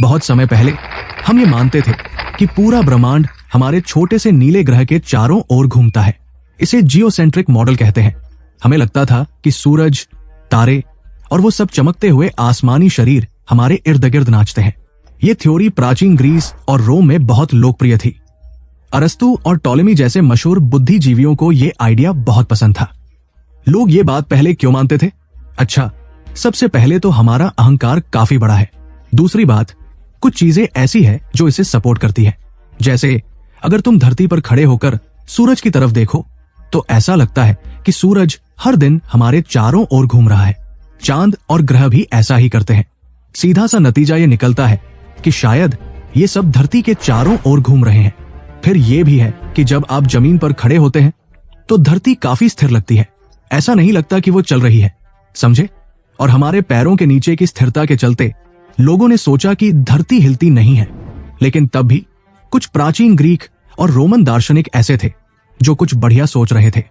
बहुत समय पहले हम ये मानते थे कि पूरा ब्रह्मांड हमारे छोटे से नीले ग्रह के चारों ओर घूमता है। इसे जियोसेंट्रिक मॉडल कहते हैं। हमें लगता था कि सूरज, तारे और वो सब चमकते हुए आसमानी शरीर हमारे इर्द गिर्द नाचते हैं। ये थ्योरी प्राचीन ग्रीस और रोम में बहुत लोकप्रिय थी। अरस्तु और टॉलेमी जैसे मशहूर बुद्धिजीवियों को ये आइडिया बहुत पसंद था। लोग ये बात पहले क्यों मानते थे? अच्छा, सबसे पहले तो हमारा अहंकार काफी बड़ा है। दूसरी बात, कुछ चीजें ऐसी है जो इसे सपोर्ट करती है। जैसे अगर तुम धरती पर खड़े होकर सूरज की तरफ देखो तो ऐसा लगता है कि सूरज हर दिन हमारे चारों ओर घूम रहा है। चांद और ग्रह भी ऐसा ही करते हैं। सीधा सा नतीजा ये निकलता है कि शायद ये सब धरती के चारों ओर घूम रहे हैं। फिर ये भी है कि जब आप जमीन पर खड़े होते हैं तो धरती काफी स्थिर लगती है। ऐसा नहीं लगता कि वो चल रही है, समझे? और हमारे पैरों के नीचे की स्थिरता के चलते लोगों ने सोचा कि धरती हिलती नहीं है। लेकिन तब भी कुछ प्राचीन ग्रीक और रोमन दार्शनिक ऐसे थे जो कुछ बढ़िया सोच रहे थे।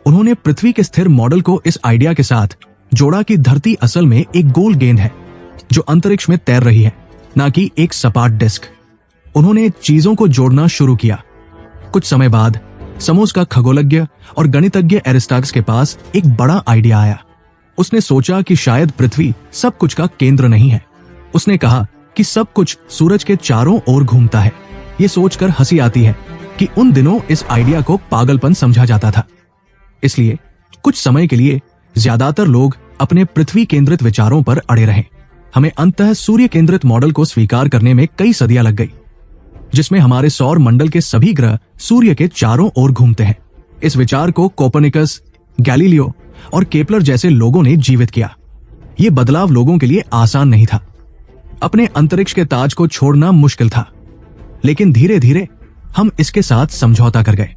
उन्होंने पृथ्वी के स्थिर मॉडल को इस आइडिया के साथ जोड़ा कि धरती असल में एक गोल गेंद है जो अंतरिक्ष में तैर रही है, ना कि एक सपाट डिस्क। उन्होंने चीजों को जोड़ना शुरू किया। कुछ समय बाद समोस का खगोलज्ञ और गणितज्ञ एरिस्टाक्स के पास एक बड़ा आइडिया आया। उसने सोचा कि शायद पृथ्वी सब कुछ का केंद्र नहीं है। उसने कहा कि सब कुछ सूरज के चारों ओर घूमता है। ये सोचकर हंसी आती है कि उन दिनों इस आइडिया को पागलपन समझा जाता था। इसलिए कुछ समय के लिए ज्यादातर लोग अपने पृथ्वी केंद्रित विचारों पर अड़े रहे। हमें अंततः सूर्य केंद्रित मॉडल को स्वीकार करने में कई सदियां लग गई, जिसमें हमारे सौर मंडल के सभी ग्रह सूर्य के चारों ओर घूमते हैं। इस विचार को कोपर्निकस, गैलीलियो और केपलर जैसे लोगों ने जीवित किया। ये बदलाव लोगों के लिए आसान नहीं था। अपने अंतरिक्ष के ताज को छोड़ना मुश्किल था, लेकिन धीरे धीरे हम इसके साथ समझौता कर गए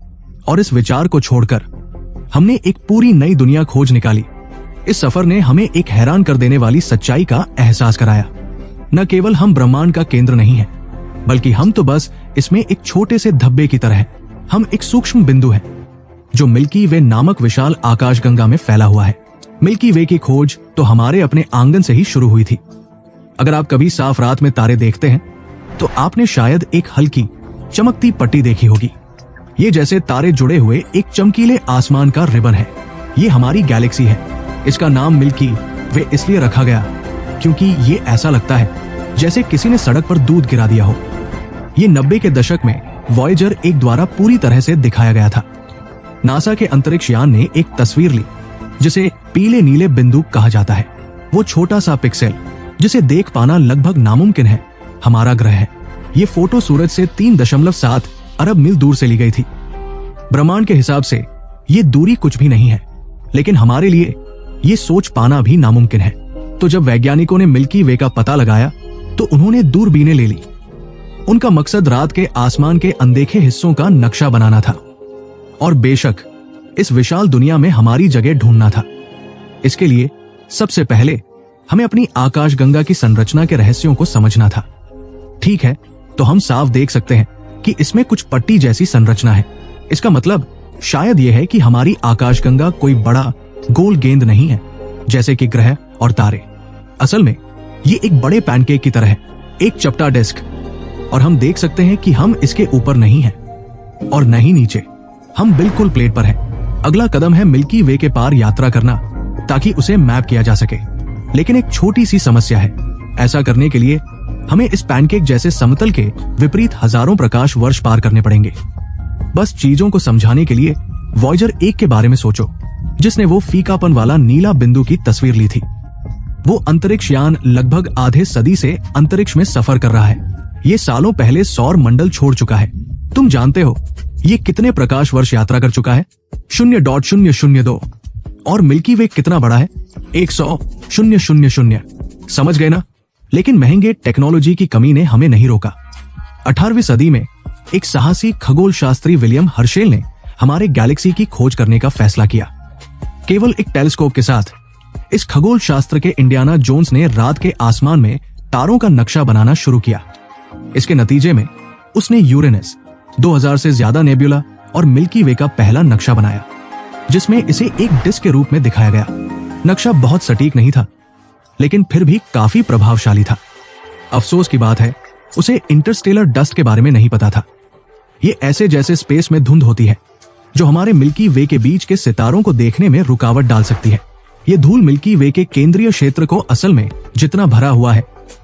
और इस विचार को छोड़कर हमने एक पूरी नई दुनिया खोज निकाली। इस सफर ने हमें एक हैरान कर देने वाली सच्चाई का एहसास कराया। न केवल हम ब्रह्मांड का केंद्र नहीं है, बल्कि हम तो बस इसमें एक छोटे से धब्बे की तरह हैं। हम एक सूक्ष्म बिंदु हैं जो मिल्की वे नामक विशाल आकाशगंगा में फैला हुआ है। मिल्की वे की खोज तो हमारे अपने आंगन से ही शुरू हुई थी। अगर आप कभी साफ रात में तारे देखते हैं तो आपने शायद एक हल्की चमकती पट्टी देखी होगी। ये जैसे तारे जुड़े हुए एक चमकीले आसमान का रिबन है। ये हमारी गैलेक्सी है। इसका नाम मिल्की वे इसलिए रखा गया क्योंकि ये ऐसा लगता है जैसे किसी ने सड़क पर दूध गिरा दिया हो। ये 90 के दशक में वॉयेजर 1 द्वारा पूरी तरह से दिखाया गया था। नासा के अंतरिक्ष यान ने एक तस्वीर ली जिसे पीले नीले बिंदु कहा जाता है। वो छोटा सा पिक्सेल जिसे देख पाना लगभग नामुमकिन है, हमारा ग्रह है। ये फोटो सूरज से 3.7 अरब मील दूर से ली गई थी। ब्रह्मांड के हिसाब से ये दूरी कुछ भी नहीं है, लेकिन हमारे लिए ये सोच पाना भी नामुमकिन है। तो जब वैज्ञानिकों ने मिल्की वे का पता लगाया तो उन्होंने दूरबीनें ले ली। उनका मकसद रात के आसमान के अनदेखे हिस्सों का नक्शा बनाना था और बेशक इस विशाल दुनिया में हमारी जगह ढूंढना था। इसके लिए सबसे पहले हमें अपनी आकाशगंगा की संरचना के रहस्यों को समझना था। ठीक है, तो हम साफ देख सकते हैं कि इसमें कुछ पट्टी जैसी संरचना है। इसका मतलब शायद यह है कि हमारी आकाशगंगा कोई बड़ा गोल गेंद नहीं है जैसे कि ग्रह और तारे। असल में ये एक बड़े पैनकेक की तरह है, एक चपटा डिस्क। और हम देख सकते हैं कि हम इसके ऊपर नहीं हैं और नहीं नीचे, हम बिल्कुल प्लेट पर हैं। अगला कदम है मिल्की वे के पार यात्रा करना ताकि उसे मैप किया जा सके। लेकिन एक छोटी सी समस्या है। ऐसा करने के लिए हमें इस पैनकेक जैसे समतल के विपरीत हजारों प्रकाश वर्ष पार करने पड़ेंगे। बस चीजों को समझाने के लिए वॉयेजर 1 के बारे में सोचो, जिसने वो फीकापन वाला नीला बिंदु की तस्वीर ली थी। वो अंतरिक्ष यान लगभग आधे सदी से अंतरिक्ष में सफर कर रहा है। ये सालों पहले सौर मंडल छोड़ चुका है। तुम जानते हो ये कितने प्रकाश वर्ष यात्रा कर चुका है? 0.002। और मिल्की वे कितना बड़ा है? 100,000। समझ गए ना? लेकिन महंगे टेक्नोलॉजी की कमी ने हमें नहीं रोका। 18वीं सदी में एक साहसी खगोल शास्त्री विलियम हर्शेल ने हमारे गैलेक्सी की खोज करने का फैसला किया। केवल एक टेलीस्कोप के साथ इस खगोल शास्त्र के इंडियाना जोन्स ने रात के आसमान में तारों का नक्शा बनाना शुरू किया। इसके नतीजे में उसने यूरेनस, 2000 से ज्यादा नेबुला और मिल्की वे का पहला नक्शा बनाया, जिसमें इसे एक डिस्क के रूप में दिखाया गया। नक्शा बहुत सटीक नहीं था, लेकिन फिर भी काफी प्रभावशाली था। अफसोस की बात है, उसे इंटरस्टेलर डस्ट के बारे में नहीं पता था। ये ऐसे जैसे स्पेस में धुंध होती है जो हमारे मिल्की वे के बीच के सितारों को देखने में रुकावट डाल सकती है। ये धूल मिल्की वे के केंद्रीय क्षेत्र को असल में जितना भरा हुआ है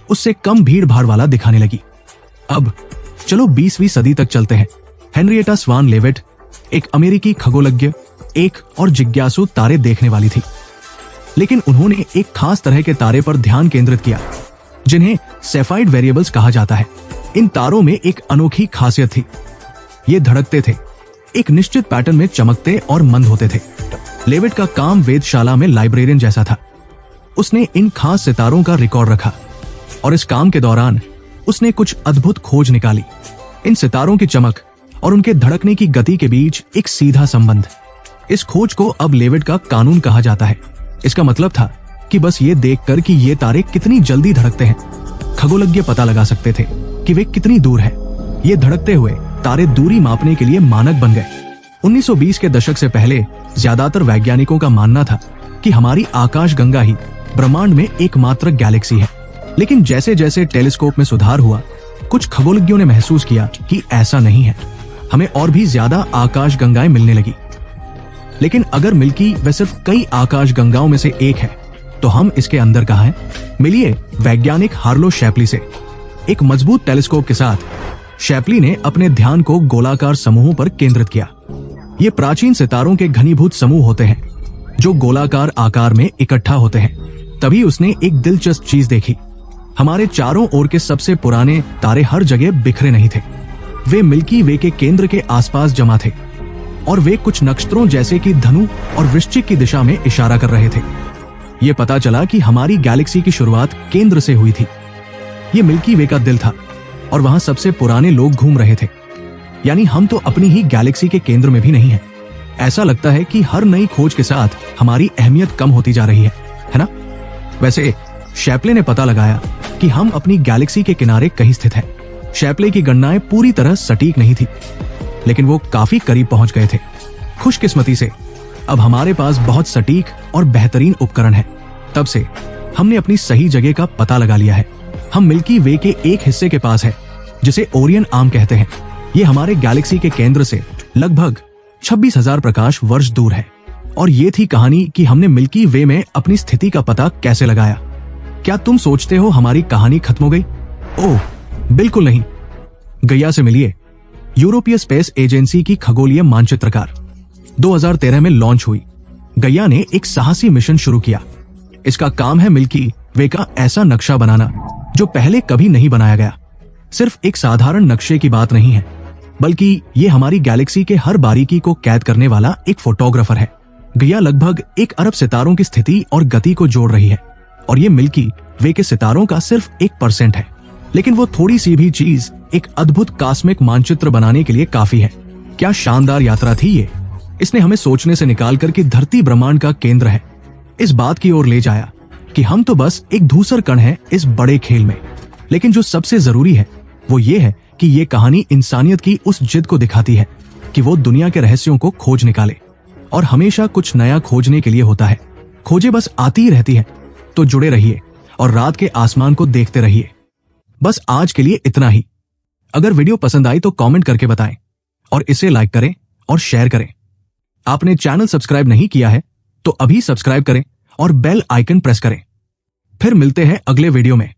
उससे कम भीड़ भाड़ वाला दिखाने लगी। अब चलो 20वीं सदी तक चलते हैं। हेनरिएटा स्वान लेविट एक अमेरिकी खगोलज्ञ, एक और जिज्ञासु तारे देखने वाली थी। लेकिन उन्होंने एक खास तरह के तारे पर ध्यान केंद्रित किया जिन्हें सेफाइड वेरिएबल्स कहा जाता है। इन तारों में एक अनोखी खासियत थी, ये धड़कते थे, एक निश्चित पैटर्न में चमकते और मंद होते थे। लेविट का काम वेधशाला में लाइब्रेरियन जैसा था। उसने इन खास सितारों का रिकॉर्ड रखा और इस काम के दौरान उसने कुछ अद्भुत खोज निकाली। इन सितारों की चमक और उनके धड़कने की गति के बीच एक सीधा संबंध। इस खोज को अब लेविट का कानून कहा जाता है। इसका मतलब था कि बस ये देखकर कि ये तारे कितनी जल्दी धड़कते हैं, खगोलज्ञ पता लगा सकते थे कि वे कितनी दूर हैं। ये धड़कते हुए तारे दूरी मापने के लिए मानक बन गए। 1920 के दशक से पहले ज्यादातर वैज्ञानिकों का मानना था कि हमारी आकाशगंगा ही ब्रह्मांड में एकमात्र गैलेक्सी है। लेकिन जैसे जैसे टेलीस्कोप में सुधार हुआ, कुछ खगोलज्ञों ने महसूस किया कि ऐसा नहीं है, हमें और भी ज्यादा आकाशगंगाएं मिलने लगी। लेकिन अगर मिल्की वे सिर्फ कई आकाशगंगाओं में से एक है, तो हम इसके अंदर कहाँ हैं? मिलिए वैज्ञानिक हार्लो शैप्ली से। एक मजबूत टेलीस्कोप के साथ शैप्ली ने अपने ध्यान को गोलाकार समूहों पर केंद्रित किया। ये प्राचीन सितारों के घनीभूत समूह होते हैं जो गोलाकार आकार में इकट्ठा होते हैं। तभी उसने एक दिलचस्प चीज देखी। हमारे चारों ओर के सबसे पुराने तारे हर जगह बिखरे नहीं थे, वे मिल्की वे के केंद्र के आसपास जमा थे और वे कुछ नक्षत्रों जैसे कि धनु और वृश्चिक की दिशा में इशारा कर रहे थे। ये पता चला कि हमारी गैलेक्सी की शुरुआत केंद्र से हुई थी। ये मिल्की वे का दिल था और वहां सबसे पुराने लोग घूम रहे थे। यानी हम तो अपनी ही गैलेक्सी के केंद्र में भी नहीं हैं। ऐसा लगता है कि हर नई खोज के साथ हमारी अहमियत कम होती जा रही है ना? वैसे शैप्ले ने पता लगाया कि हम अपनी गैलेक्सी के किनारे कहीं स्थित हैं। शैप्ले की गणनाएं पूरी तरह सटीक नहीं थी, लेकिन वो काफी करीब पहुंच गए थे। खुशकिस्मती से अब हमारे पास बहुत सटीक और बेहतरीन उपकरण है। तब से हमने अपनी सही जगह का पता लगा लिया है। हम मिल्की वे के एक हिस्से के पास है जिसे ओरियन आर्म कहते हैं। ये हमारे गैलेक्सी के केंद्र से लगभग 26,000 प्रकाश वर्ष दूर है। और ये थी कहानी कि हमने मिल्की वे में अपनी स्थिति का पता कैसे लगाया। क्या तुम सोचते हो हमारी कहानी खत्म हो गई? ओह बिल्कुल नहीं। गैया से मिलिए। यूरोपीय स्पेस एजेंसी की खगोलीय मानचित्रकार 2013 में लॉन्च हुई। गैया ने एक साहसी मिशन शुरू किया। इसका काम है मिल्की वे का ऐसा नक्शा बनाना जो पहले कभी नहीं बनाया गया। सिर्फ एक साधारण नक्शे की बात नहीं है, बल्कि ये हमारी गैलेक्सी के हर बारीकी को कैद करने वाला एक फोटोग्राफर है। गैया लगभग 1 अरब सितारों की स्थिति और गति को जोड़ रही है और ये मिल्की वे के सितारों का सिर्फ 1% है। लेकिन वो थोड़ी सी भी चीज एक अद्भुत कॉस्मिक मानचित्र बनाने के लिए काफी है। क्या शानदार यात्रा थी ये। इसने हमें सोचने से निकालकर कि धरती ब्रह्मांड का केंद्र है, इस बात की ओर ले जाया कि हम तो बस एक धूसर कण हैं इस बड़े खेल में। लेकिन जो सबसे जरूरी है वो ये है कि ये कहानी इंसानियत की उस जिद को दिखाती है कि वो दुनिया के रहस्यों को खोज निकाले। और हमेशा कुछ नया खोजने के लिए होता है। खोजें बस आती ही रहती है। तो जुड़े रहिए और रात के आसमान को देखते रहिए। बस आज के लिए इतना ही। अगर वीडियो पसंद आई तो कमेंट करके बताएं और इसे लाइक करें और शेयर करें। आपने चैनल सब्सक्राइब नहीं किया है तो अभी सब्सक्राइब करें और बेल आइकन प्रेस करें। फिर मिलते हैं अगले वीडियो में।